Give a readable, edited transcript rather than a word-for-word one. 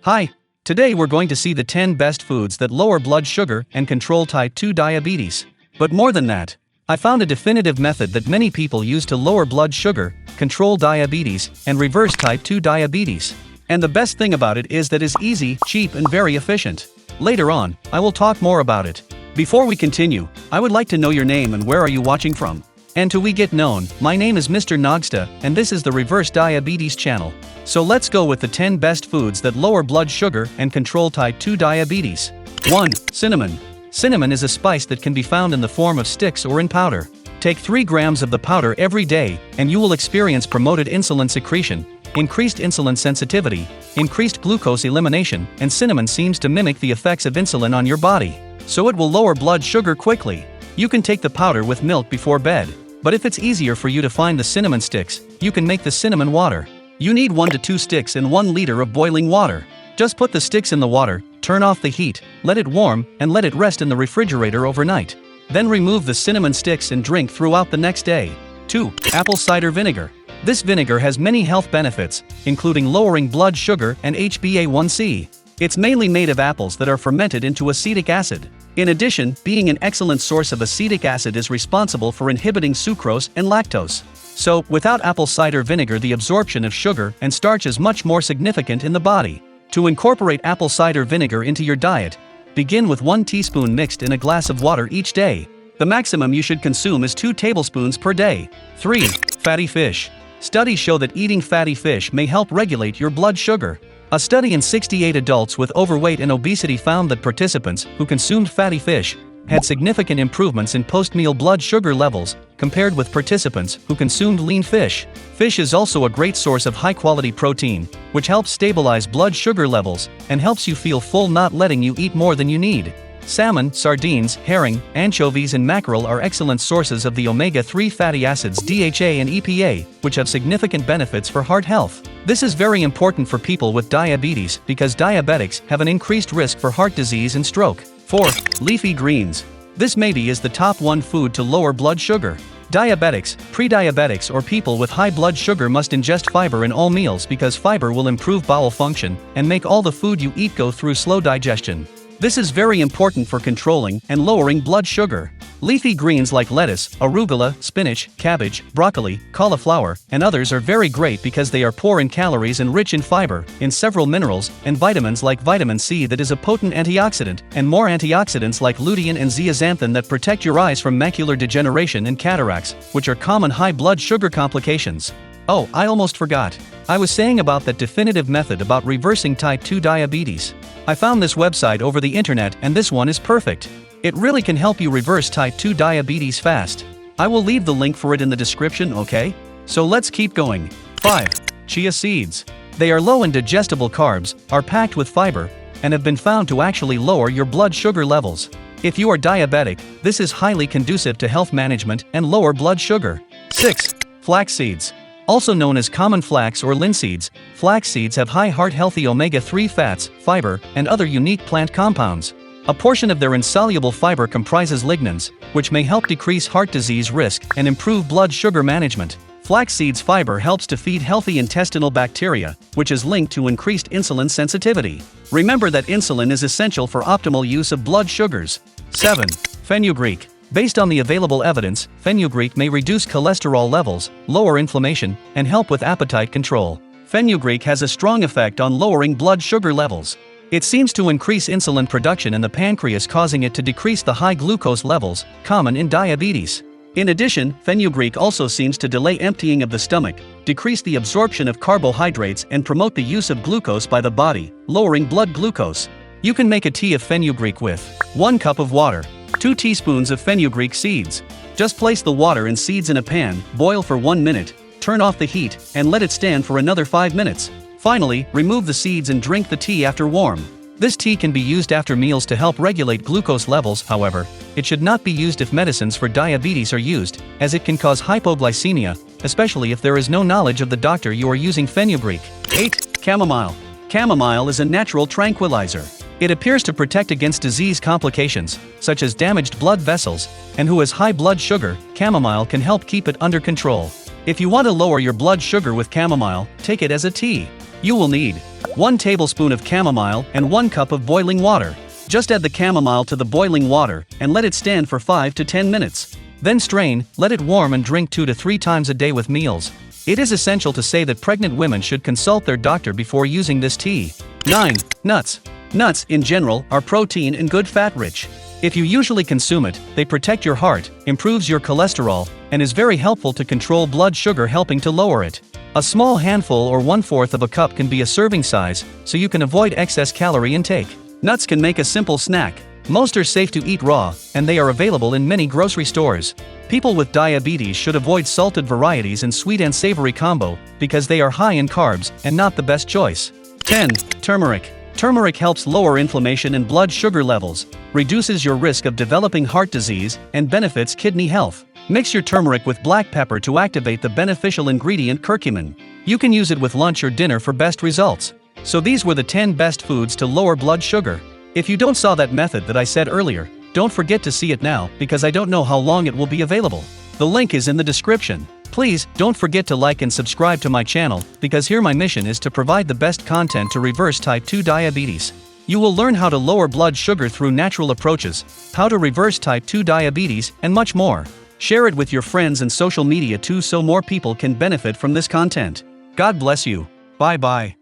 Hi, today we're going to see the 10 best foods that lower blood sugar and control type 2 diabetes. But more than that, I found a definitive method that many people use to lower blood sugar, control diabetes, and reverse type 2 diabetes. And the best thing about it is that it's easy, cheap, and very efficient. Later on, I will talk more about it. Before we continue, I would like to know your name and where are you watching from. And to we get known, my name is Mr. Nagsta, and this is the Reverse Diabetes channel. So let's go with the 10 best foods that lower blood sugar and control type 2 diabetes. 1. Cinnamon. Cinnamon is a spice that can be found in the form of sticks or in powder. Take 3 grams of the powder every day, and you will experience promoted insulin secretion, increased insulin sensitivity, increased glucose elimination, and cinnamon seems to mimic the effects of insulin on your body. So it will lower blood sugar quickly. You can take the powder with milk before bed. But if it's easier for you to find the cinnamon sticks, you can make the cinnamon water. You need 1 to 2 sticks in 1 liter of boiling water. Just put the sticks in the water, turn off the heat, let it warm, and let it rest in the refrigerator overnight. Then remove the cinnamon sticks and drink throughout the next day. 2. Apple cider vinegar. This vinegar has many health benefits, including lowering blood sugar and HbA1c. It's mainly made of apples that are fermented into acetic acid. In addition, being an excellent source of acetic acid is responsible for inhibiting sucrose and lactose. So, without apple cider vinegar, the absorption of sugar and starch is much more significant in the body. To incorporate apple cider vinegar into your diet, begin with 1 teaspoon mixed in a glass of water each day. The maximum you should consume is 2 tablespoons per day. 3. Fatty fish. Studies show that eating fatty fish may help regulate your blood sugar. A study in 68 adults with overweight and obesity found that participants who consumed fatty fish had significant improvements in post-meal blood sugar levels compared with participants who consumed lean fish. Fish is also a great source of high-quality protein, which helps stabilize blood sugar levels and helps you feel full, not letting you eat more than you need. Salmon, sardines, herring, anchovies, and mackerel are excellent sources of the omega-3 fatty acids DHA and EPA, which have significant benefits for heart health. This is very important for people with diabetes because diabetics have an increased risk for heart disease and stroke. 4. Leafy greens. This maybe is the top 1 food to lower blood sugar. Diabetics, pre-diabetics, or people with high blood sugar must ingest fiber in all meals because fiber will improve bowel function and make all the food you eat go through slow digestion. This is very important for controlling and lowering blood sugar. Leafy greens like lettuce, arugula, spinach, cabbage, broccoli, cauliflower, and others are very great because they are poor in calories and rich in fiber, in several minerals, and vitamins like vitamin C that is a potent antioxidant, and more antioxidants like lutein and zeaxanthin that protect your eyes from macular degeneration and cataracts, which are common high blood sugar complications. Oh, I almost forgot. I was saying about that definitive method about reversing type 2 diabetes. I found this website over the internet and this one is perfect. It really can help you reverse type 2 diabetes fast. I will leave the link for it in the description, okay? So let's keep going. 5. Chia seeds. They are low in digestible carbs, are packed with fiber, and have been found to actually lower your blood sugar levels. If you are diabetic, this is highly conducive to health management and lower blood sugar. 6. Flax seeds. Also known as common flax or linseeds, flax seeds have high heart-healthy omega-3 fats, fiber, and other unique plant compounds. A portion of their insoluble fiber comprises lignans, which may help decrease heart disease risk and improve blood sugar management. Flax seeds fiber helps to feed healthy intestinal bacteria, which is linked to increased insulin sensitivity. Remember that insulin is essential for optimal use of blood sugars. 7. Fenugreek. Based on the available evidence, fenugreek may reduce cholesterol levels, lower inflammation, and help with appetite control. Fenugreek has a strong effect on lowering blood sugar levels. It seems to increase insulin production in the pancreas, causing it to decrease the high glucose levels, common in diabetes. In addition, fenugreek also seems to delay emptying of the stomach, decrease the absorption of carbohydrates, and promote the use of glucose by the body, lowering blood glucose. You can make a tea of fenugreek with 1 cup of water, 2 teaspoons of fenugreek seeds. Just place the water and seeds in a pan, boil for 1 minute, turn off the heat, and let it stand for another 5 minutes. Finally, remove the seeds and drink the tea after warm. This tea can be used after meals to help regulate glucose levels. However, it should not be used if medicines for diabetes are used, as it can cause hypoglycemia, especially if there is no knowledge of the doctor you are using fenugreek. 8. Chamomile. Chamomile is a natural tranquilizer. It appears to protect against disease complications, such as damaged blood vessels, and who has high blood sugar, chamomile can help keep it under control. If you want to lower your blood sugar with chamomile, take it as a tea. You will need 1 tablespoon of chamomile and 1 cup of boiling water. Just add the chamomile to the boiling water and let it stand for 5 to 10 minutes. Then strain, let it warm and drink 2 to 3 times a day with meals. It is essential to say that pregnant women should consult their doctor before using this tea. 9. Nuts. Nuts, in general, are protein and good fat rich. If you usually consume it, they protect your heart, improves your cholesterol, and is very helpful to control blood sugar, helping to lower it. A small handful or 1/4 of a cup can be a serving size, so you can avoid excess calorie intake. Nuts can make a simple snack. Most are safe to eat raw, and they are available in many grocery stores. People with diabetes should avoid salted varieties and sweet and savory combo, because they are high in carbs and not the best choice. 10. Turmeric. Turmeric helps lower inflammation and blood sugar levels, reduces your risk of developing heart disease, and benefits kidney health. Mix your turmeric with black pepper to activate the beneficial ingredient curcumin. You can use it with lunch or dinner for best results. So these were the 10 best foods to lower blood sugar. If you don't saw that method that I said earlier, don't forget to see it now, because I don't know how long it will be available. The link is in the description. Please, don't forget to like and subscribe to my channel, because here my mission is to provide the best content to reverse type 2 diabetes. You will learn how to lower blood sugar through natural approaches, how to reverse type 2 diabetes, and much more. Share it with your friends and social media too, so more people can benefit from this content. God bless you. Bye bye.